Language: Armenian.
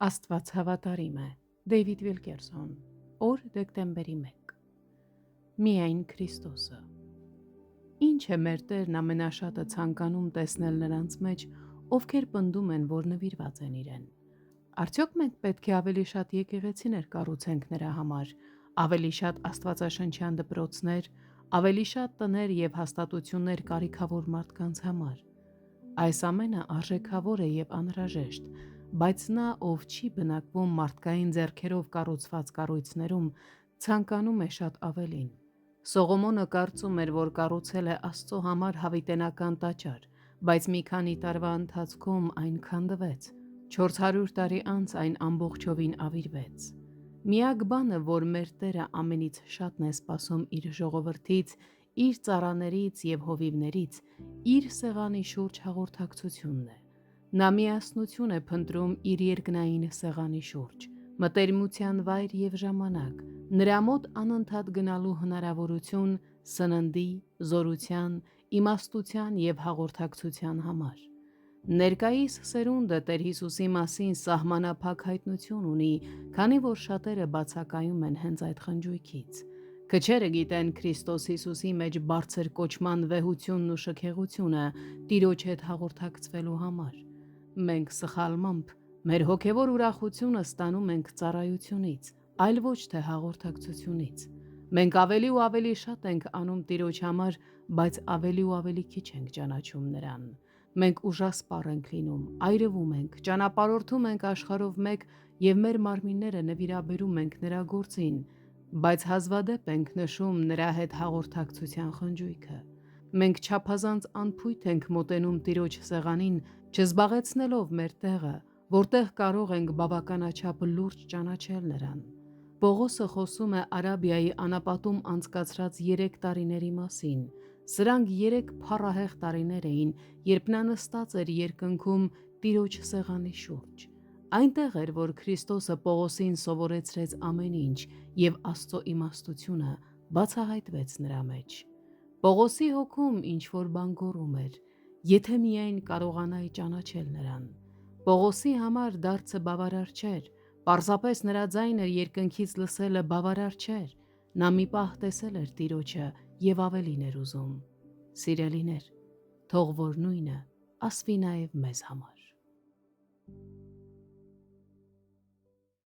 Աստված հավատարիմ է։ Դեյվիդ Վիլկերսոն, օր դեկտեմբերի 1։ Միայն Քրիստոսը։ Ինչ է մեր Տերն ամենաշատը ցանկանում տեսնել նրանց մեջ, ովքեր պնդում են, որ նվիրված են իրեն։ Արդյոք մենք պետք է ավելի շատ եկեղեցիներ կառուցենք նրա համար, ավելի շատ աստվածաշնչյան դպրոցներ, ավելի շատ տներ և հաստատություններ կարիքավոր մարդկանց համար։ Այս ամենը արժեքավոր է և անհրաժեշտ, բայց նա, ով չի բնակվում մարդկային ձեռքերով կառուցված կառույցներում, ցանկանում է շատ ավելին։ Սողոմոնը կարծում էր, որ կառուցել է Աստծո համար հավիտենական տաճար, բայց մի քանի տարվա ընթացքում այն քանդվեց, 400 տարի անց այն ամբողջովին ավիրվեց։ Միակ բանը, որ մեր Տերը ամենից շատն է սպասում իր ժողովրդից, իր ծառաներից և հովիվներից, իր սեղանի շուրջ հաղորդակցությունն է։ Նա միասնություն է փնտրում իր երկնային սեղանի շուրջ, մտերմության վայր և ժամանակ, նրա մոտ անընդհատ գնալու հնարավորություն սննդի, զորության, իմաստության և հաղորդակցության համար։ Ներկայիս սերունդը Տեր Հիսուսի մասին սահմանափակ հայտնություն ունի, քանի որ շատերը բացակայում են հենց այդ խնջույքից։ Քչերը գիտեն Քրիստոս Հիսուսի մեջ բարձր կոչման վեհությունն ու շքեղությունը Տիրոջ հետ հաղորդակցվելու համար։ Մենք սխալմամբ մեր հոգևոր ուրախությունը ստանում ենք ծառայությունից, այլ ոչ թե հաղորդակցությունից։ Մենք ավելի ու ավելի շատ ենք անում Տիրոջ համար, բայց ավելի ու ավելի քիչ ենք ճանաչում Նրան։ Մենք ուժասպառ ենք լինում, այրվում ենք, ճանապարհորդում ենք աշխարհով մեկ և մեր մարմինները նվիրաբերում ենք Նրա գործին, բայց հազվադեպ ենք նշում Նրա հետ հաղորդակցության խնջույքը։ Մենք չափազանց անփույթ ենք մոտենում Տիրոջ սեղանին, չզբաղեցնելով մեր տեղը, որտեղ կարող ենք բավականաչափ լուրջ ճանաչել Նրան։ Պողոսը խոսում է Արաբիայի անապատում անցկացրած 3 տարիների մասին։ Սրանք 3 փառահեղ տարիներ էին, երբ նա նստած էր երկնքում Տիրոջ սեղանի շուրջ։ Այնտեղ էր, որ Քրիստոսը Պողոսին սովորեցրեց ամեն ինչ, և Աստծո իմաստությունը բացահայտվեց նրա մեջ։ Պողոսի հոգում ինչ-որ բան գոռում էր. եթե միայն կարողանայի ճանաչել Նրան։ Պողոսի համար դարձը բավարար չէր, պարզապես նրա ձայնը երկնքից լսելը բավարար չէր։ Նա մի պահ տեսել էր Տիրոջը և ավելին էր ուզում։ Սիրելիներ, թող որ նույնը ասվի նաև մեզ համար։